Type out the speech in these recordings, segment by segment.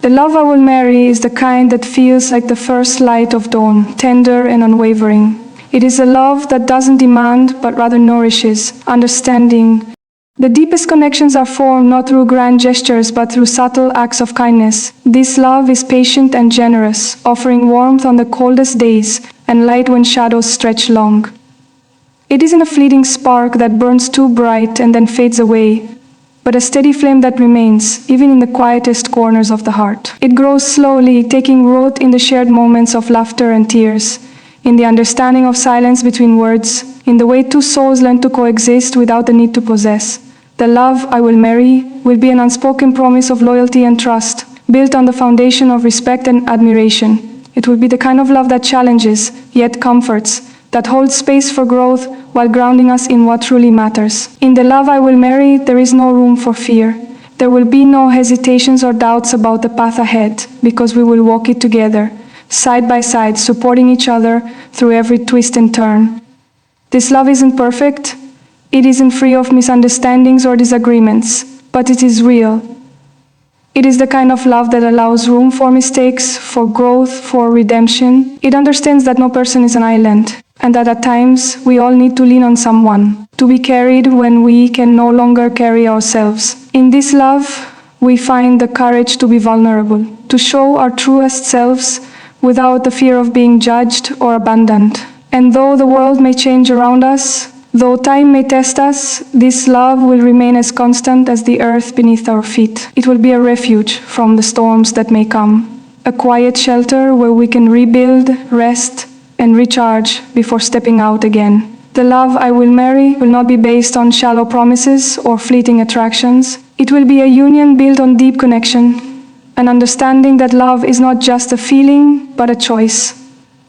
The love I will marry is the kind that feels like the first light of dawn, tender and unwavering. It is a love that doesn't demand, but rather nourishes, understanding. The deepest connections are formed not through grand gestures, but through subtle acts of kindness. This love is patient and generous, offering warmth on the coldest days and light when shadows stretch long. It isn't a fleeting spark that burns too bright and then fades away, but a steady flame that remains, even in the quietest corners of the heart. It grows slowly, taking root in the shared moments of laughter and tears, in the understanding of silence between words, in the way two souls learn to coexist without the need to possess. The love I will marry will be an unspoken promise of loyalty and trust, built on the foundation of respect and admiration. It will be the kind of love that challenges, yet comforts, that holds space for growth while grounding us in what truly matters. In the love I will marry, there is no room for fear. There will be no hesitations or doubts about the path ahead, because we will walk it together, side by side, supporting each other through every twist and turn. This love isn't perfect. It isn't free of misunderstandings or disagreements, but it is real. It is the kind of love that allows room for mistakes, for growth, for redemption. It understands that no person is an island, and that at times we all need to lean on someone, to be carried when we can no longer carry ourselves. In this love, we find the courage to be vulnerable, to show our truest selves without the fear of being judged or abandoned. And though the world may change around us, though time may test us, this love will remain as constant as the earth beneath our feet. It will be a refuge from the storms that may come, a quiet shelter where we can rebuild, rest, and recharge before stepping out again. The love I will marry will not be based on shallow promises or fleeting attractions. It will be a union built on deep connection, an understanding that love is not just a feeling, but a choice.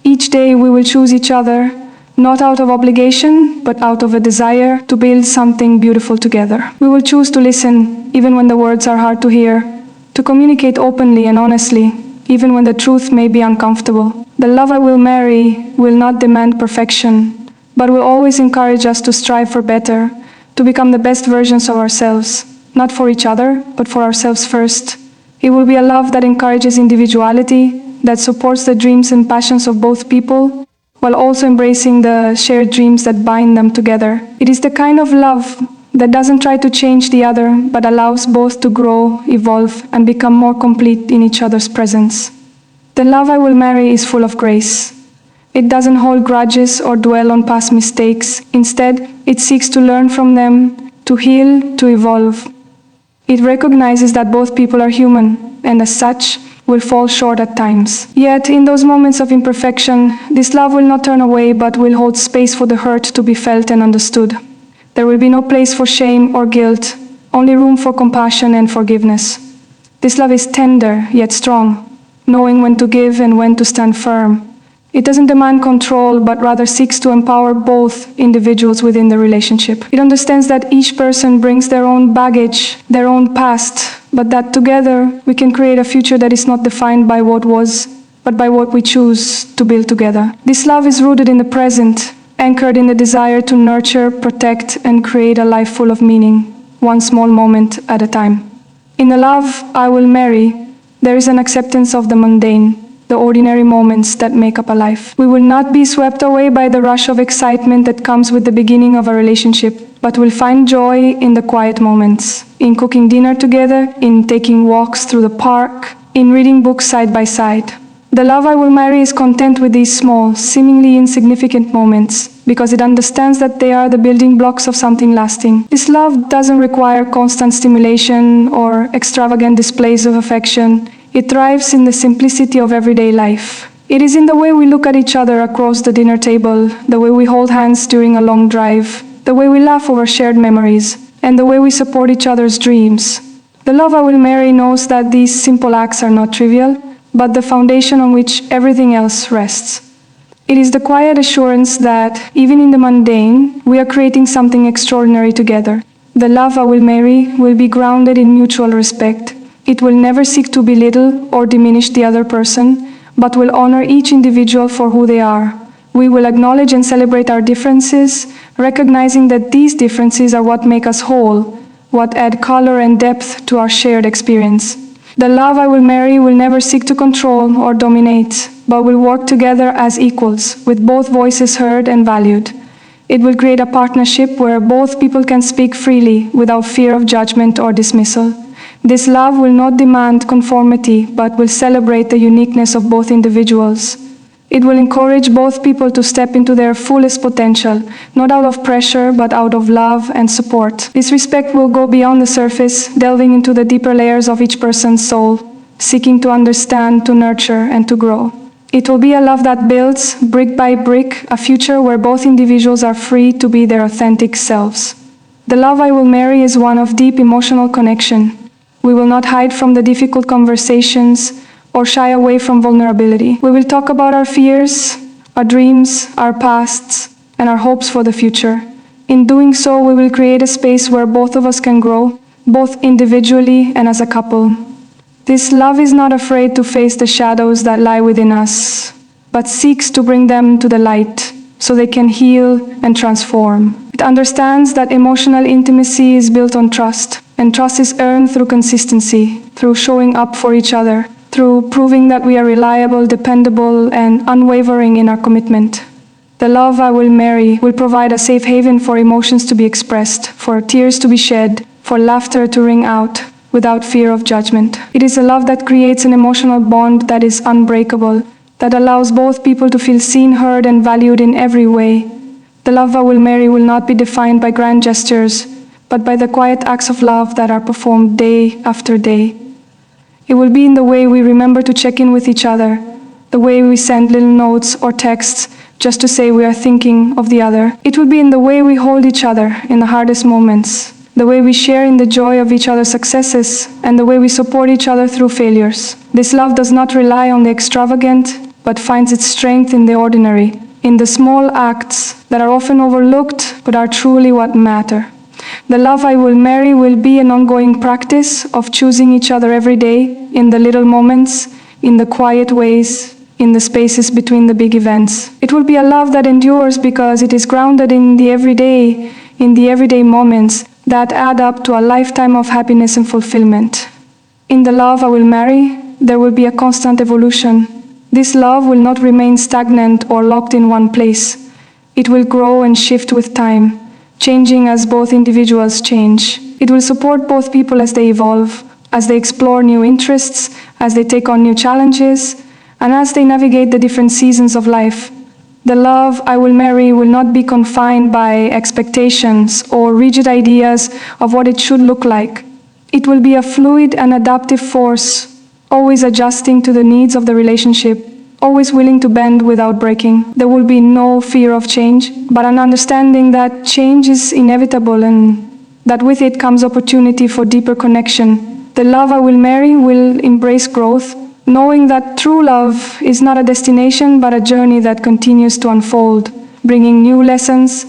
Each day we will choose each other, not out of obligation, but out of a desire to build something beautiful together. We will choose to listen, even when the words are hard to hear, to communicate openly and honestly, even when the truth may be uncomfortable. The love I will marry will not demand perfection, but will always encourage us to strive for better, to become the best versions of ourselves, not for each other, but for ourselves first. It will be a love that encourages individuality, that supports the dreams and passions of both people, while also embracing the shared dreams that bind them together. It is the kind of love that doesn't try to change the other, but allows both to grow, evolve, and become more complete in each other's presence. The love I will marry is full of grace. It doesn't hold grudges or dwell on past mistakes. Instead, it seeks to learn from them, to heal, to evolve. It recognizes that both people are human, and as such, will fall short at times. Yet, in those moments of imperfection, this love will not turn away, but will hold space for the hurt to be felt and understood. There will be no place for shame or guilt, only room for compassion and forgiveness. This love is tender, yet strong, knowing when to give and when to stand firm. It doesn't demand control, but rather seeks to empower both individuals within the relationship. It understands that each person brings their own baggage, their own past, but that together we can create a future that is not defined by what was, but by what we choose to build together. This love is rooted in the present, anchored in the desire to nurture, protect, and create a life full of meaning, one small moment at a time. In the love I will marry, there is an acceptance of the mundane, the ordinary moments that make up a life. We will not be swept away by the rush of excitement that comes with the beginning of a relationship, but will find joy in the quiet moments, in cooking dinner together, in taking walks through the park, in reading books side by side. The love I will marry is content with these small, seemingly insignificant moments, because it understands that they are the building blocks of something lasting. This love doesn't require constant stimulation or extravagant displays of affection. It thrives in the simplicity of everyday life. It is in the way we look at each other across the dinner table, the way we hold hands during a long drive, the way we laugh over shared memories, and the way we support each other's dreams. The love I will marry knows that these simple acts are not trivial, but the foundation on which everything else rests. It is the quiet assurance that, even in the mundane, we are creating something extraordinary together. The love I will marry will be grounded in mutual respect. It will never seek to belittle or diminish the other person, but will honor each individual for who they are. We will acknowledge and celebrate our differences, recognizing that these differences are what make us whole, what add color and depth to our shared experience. The love I will marry will never seek to control or dominate, but will work together as equals, with both voices heard and valued. It will create a partnership where both people can speak freely without fear of judgment or dismissal. This love will not demand conformity, but will celebrate the uniqueness of both individuals. It will encourage both people to step into their fullest potential, not out of pressure, but out of love and support. This respect will go beyond the surface, delving into the deeper layers of each person's soul, seeking to understand, to nurture, and to grow. It will be a love that builds, brick by brick, a future where both individuals are free to be their authentic selves. The love I will marry is one of deep emotional connection. We will not hide from the difficult conversations or shy away from vulnerability. We will talk about our fears, our dreams, our pasts, and our hopes for the future. In doing so, we will create a space where both of us can grow, both individually and as a couple. This love is not afraid to face the shadows that lie within us, but seeks to bring them to the light so they can heal and transform. It understands that emotional intimacy is built on trust, and trust is earned through consistency, through showing up for each other, through proving that we are reliable, dependable, and unwavering in our commitment. The love I will marry will provide a safe haven for emotions to be expressed, for tears to be shed, for laughter to ring out without fear of judgment. It is a love that creates an emotional bond that is unbreakable, that allows both people to feel seen, heard, and valued in every way. The love I will marry will not be defined by grand gestures, but by the quiet acts of love that are performed day after day. It will be in the way we remember to check in with each other, the way we send little notes or texts just to say we are thinking of the other. It will be in the way we hold each other in the hardest moments, the way we share in the joy of each other's successes, and the way we support each other through failures. This love does not rely on the extravagant, but finds its strength in the ordinary, in the small acts that are often overlooked but are truly what matter. The love I will marry will be an ongoing practice of choosing each other every day, in the little moments, in the quiet ways, in the spaces between the big events. It will be a love that endures because it is grounded in the everyday moments that add up to a lifetime of happiness and fulfillment. In the love I will marry, there will be a constant evolution. This love will not remain stagnant or locked in one place. It will grow and shift with time, changing as both individuals change. It will support both people as they evolve, as they explore new interests, as they take on new challenges, and as they navigate the different seasons of life. The love I will marry will not be confined by expectations or rigid ideas of what it should look like. It will be a fluid and adaptive force, always adjusting to the needs of the relationship, always willing to bend without breaking. There will be no fear of change, but an understanding that change is inevitable and that with it comes opportunity for deeper connection. The love I will marry will embrace growth, knowing that true love is not a destination but a journey that continues to unfold, bringing new lessons,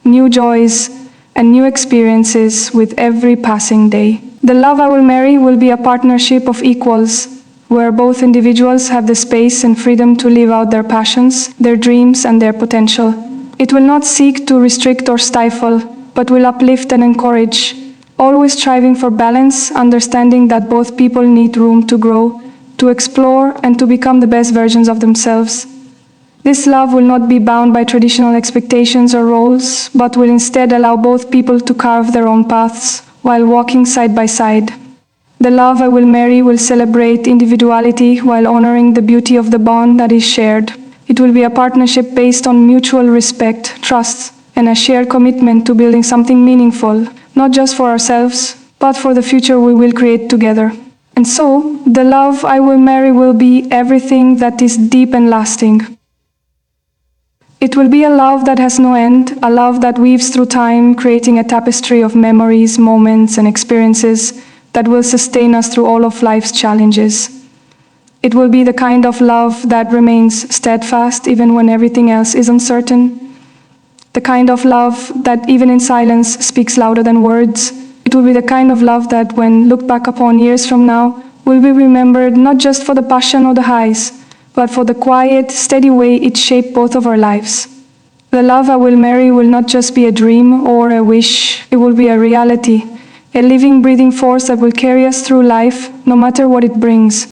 new joys, and new experiences with every passing day. The love I will marry will be a partnership of equals, where both individuals have the space and freedom to live out their passions, their dreams, and their potential. It will not seek to restrict or stifle, but will uplift and encourage, always striving for balance, understanding that both people need room to grow, to explore, and to become the best versions of themselves. This love will not be bound by traditional expectations or roles, but will instead allow both people to carve their own paths while walking side by side. The love I will marry will celebrate individuality while honoring the beauty of the bond that is shared. It will be a partnership based on mutual respect, trust, and a shared commitment to building something meaningful, not just for ourselves, but for the future we will create together. And so, the love I will marry will be everything that is deep and lasting. It will be a love that has no end, a love that weaves through time, creating a tapestry of memories, moments, and experiences that will sustain us through all of life's challenges. It will be the kind of love that remains steadfast even when everything else is uncertain. The kind of love that even in silence speaks louder than words. It will be the kind of love that when looked back upon years from now, will be remembered not just for the passion or the highs, but for the quiet, steady way it shaped both of our lives. The love I will marry will not just be a dream or a wish, it will be a reality. a living, breathing force that will carry us through life, no matter what it brings.